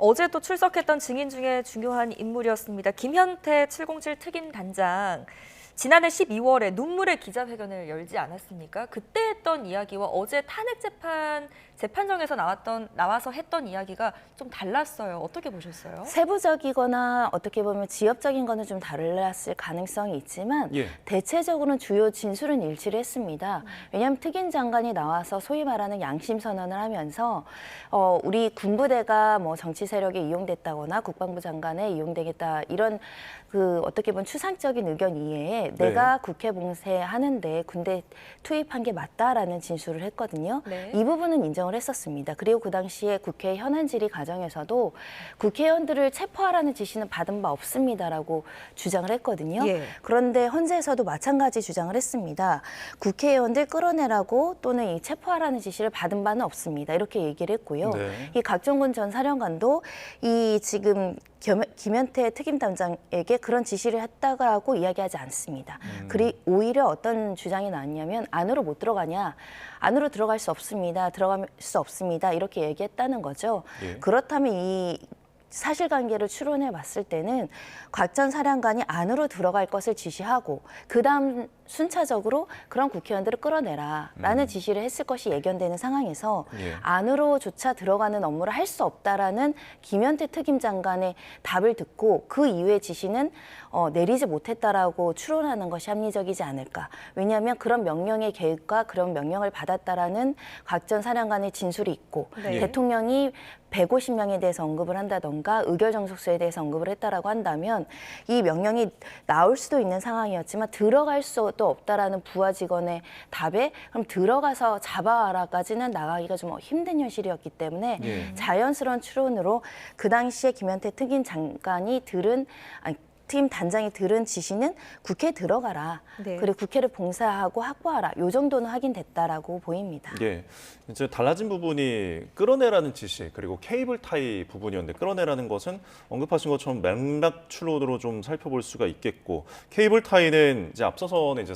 어제 또 출석했던 증인 중에 중요한 인물이었습니다. 김현태 707 특임 단장. 지난해 12월에 눈물의 기자회견을 열지 않았습니까? 그때 했던 이야기와 어제 탄핵 재판정에서 나와서 했던 이야기가 좀 달랐어요. 어떻게 보셨어요? 세부적이거나 어떻게 보면 지엽적인 거는 좀 달랐을 가능성이 있지만 대체적으로는 주요 진술은 일치를 했습니다. 왜냐하면 특임 장관이 나와서 소위 말하는 양심 선언을 하면서 우리 군부대가 뭐 정치 세력에 이용됐다거나 국방부 장관에 이용되겠다 이런 그 어떻게 보면 추상적인 의견 이외에 내가 국회 봉쇄하는데 군대 투입한 게 맞다라는 진술을 했거든요. 이 부분은 인정을 했었습니다. 그리고 그 당시에 국회 현안 질의 과정에서도 국회의원들을 체포하라는 지시는 받은 바 없습니다라고 주장을 했거든요. 그런데 헌재에서도 마찬가지 주장을 했습니다. 국회의원들 끌어내라고 또는 이 체포하라는 지시를 받은 바는 없습니다. 이렇게 얘기를 했고요. 이 각종군 전 사령관도 이 지금 김현태 특임단장에게 그런 지시를 했다고 이야기하지 않습니다. 그리고 오히려 어떤 주장이 나왔냐면 안으로 못 들어가냐, 안으로 들어갈 수 없습니다, 들어갈 수 없습니다 이렇게 얘기했다는 거죠. 그렇다면 이 사실관계를 추론해 봤을 때는 곽 전 사령관이 안으로 들어갈 것을 지시하고 그다음 순차적으로 그런 국회의원들을 끌어내라라는 지시를 했을 것이 예견되는 상황에서 안으로조차 들어가는 업무를 할 수 없다라는 김현태 특임 장관의 답을 듣고 그 이후의 지시는 내리지 못했다라고 추론하는 것이 합리적이지 않을까. 왜냐하면 그런 명령의 계획과 그런 명령을 받았다라는 곽 전 사령관의 진술이 있고 대통령이 150명에 대해서 언급을 한다던가 의결정석서에 대해서 언급을 했다라고 한다면 이 명령이 나올 수도 있는 상황이었지만 들어갈 수도 없다라는 부하 직원의 답에 그럼 들어가서 잡아와라까지는 나가기가 좀 힘든 현실이었기 때문에 자연스러운 추론으로 그 당시에 김현태 특임 장관이 팀 단장이 들은 지시는 국회에 들어가라. 그리고 국회를 봉사하고 확보하라. 요 정도는 확인됐다라고 보입니다. 이제 달라진 부분이 끌어내라는 지시 그리고 케이블 타이 부분이었는데 끌어내라는 것은 언급하신 것처럼 맥락 추론으로 좀 살펴볼 수가 있겠고 케이블 타이는 이제 앞서서는 이제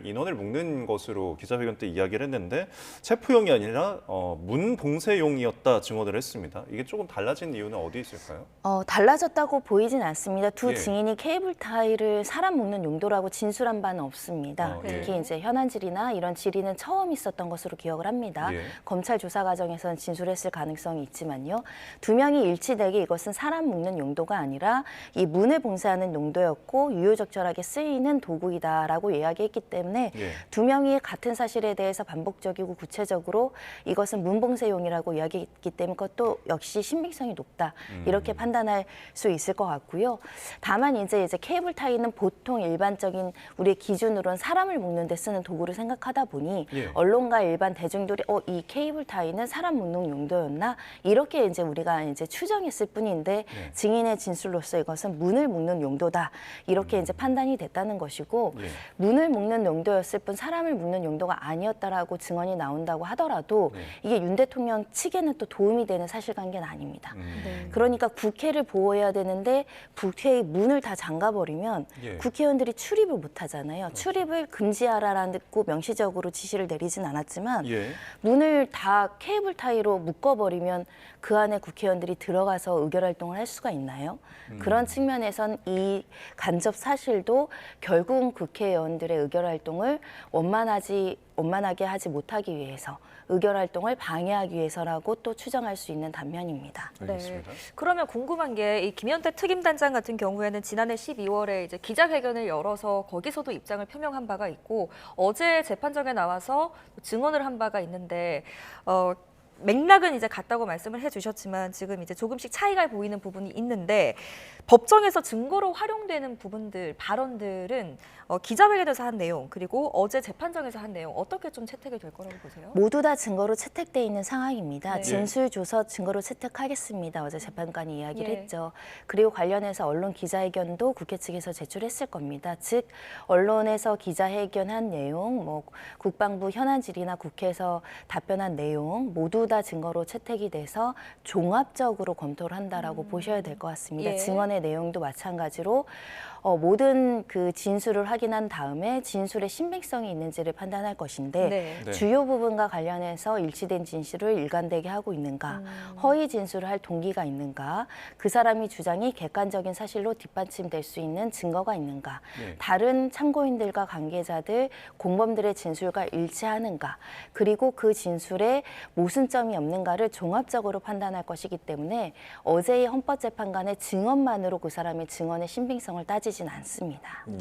인원을 묶는 것으로 기자회견 때 이야기를 했는데 체포용이 아니라 문 봉쇄용이었다 증언을 했습니다. 이게 조금 달라진 이유는 어디 있을까요? 달라졌다고 보이진 않습니다. 두 증인이 케이블 타이를 사람 묶는 용도라고 진술한 바는 없습니다. 특히 이제 현안 질의나 이런 질의는 처음 있었던 것으로 기억을 합니다. 검찰 조사 과정에서는 진술했을 가능성이 있지만요. 두 명이 일치되게 이것은 사람 묶는 용도가 아니라 이 문을 봉쇄하는 용도였고 유효적절하게 쓰이는 도구이다라고 이야기했기 때문에 두 명이 같은 사실에 대해서 반복적이고 구체적으로 이것은 문봉쇄용이라고 이야기했기 때문에 그것도 역시 신빙성이 높다 이렇게 판단할 수 있을 것 같고요. 다만 이제 케이블 타이는 보통 일반적인 우리의 기준으로는 사람을 묶는 데 쓰는 도구를 생각하다 보니 언론과 일반 대중들이 이 케이블 타이는 사람 묶는 용도였나 이렇게 이제 우리가 이제 추정했을 뿐인데 증인의 진술로서 이것은 문을 묶는 용도다 이렇게 이제 판단이 됐다는 것이고 문을 묶는 용도였을 뿐 사람을 묶는 용도가 아니었다라고 증언이 나온다고 하더라도 이게 윤 대통령 측에는 또 도움이 되는 사실관계는 아닙니다. 그러니까 국회를 보호해야 되는데 국회의 문을 다 잠가버리면 국회의원들이 출입을 못하잖아요. 출입을 금지하라라고 명시적으로 지시를 내리진 않았지만 문을 다 케이블 타이로 묶어버리면 그 안에 국회의원들이 들어가서 의결활동을 할 수가 있나요? 그런 측면에선 이 간접 사실도 결국은 국회의원들의 의결활동을 원만하게 하지 못하기 위해서 의결활동을 방해하기 위해서라고 또 추정할 수 있는 단면입니다. 그러면 궁금한 게 이 김현태 특임단장 같은 경우에는 지난해 12월에 이제 기자회견을 열어서 거기서도 입장을 표명한 바가 있고 어제 재판정에 나와서 증언을 한 바가 있는데 맥락은 이제 같다고 말씀을 해주셨지만 지금 이제 조금씩 차이가 보이는 부분이 있는데 법정에서 증거로 활용되는 부분들, 발언들은 기자회견에서 한 내용 그리고 어제 재판정에서 한 내용 어떻게 좀 채택이 될 거라고 보세요? 모두 다 증거로 채택돼 있는 상황입니다. 진술 조서 증거로 채택하겠습니다. 어제 재판관이 이야기를 했죠. 그리고 관련해서 언론 기자회견도 국회 측에서 제출했을 겁니다. 즉 언론에서 기자회견한 내용, 뭐 국방부 현안 질의나 국회에서 답변한 내용 모두 다 증거로 채택이 돼서 종합적으로 검토를 한다라고 보셔야 될 것 같습니다. 예. 증언의 내용도 마찬가지로 모든 그 진술을 확인한 다음에 진술의 신빙성이 있는지를 판단할 것인데 네. 네. 주요 부분과 관련해서 일치된 진술을 일관되게 하고 있는가, 허위 진술을 할 동기가 있는가, 그 사람이 주장이 객관적인 사실로 뒷받침될 수 있는 증거가 있는가, 네. 다른 참고인들과 관계자들, 공범들의 진술과 일치하는가, 그리고 그 진술에 모순점이 없는가를 종합적으로 판단할 것이기 때문에 어제의 헌법재판관의 증언만으로 그 사람의 증언의 신빙성을 따지진 않습니다.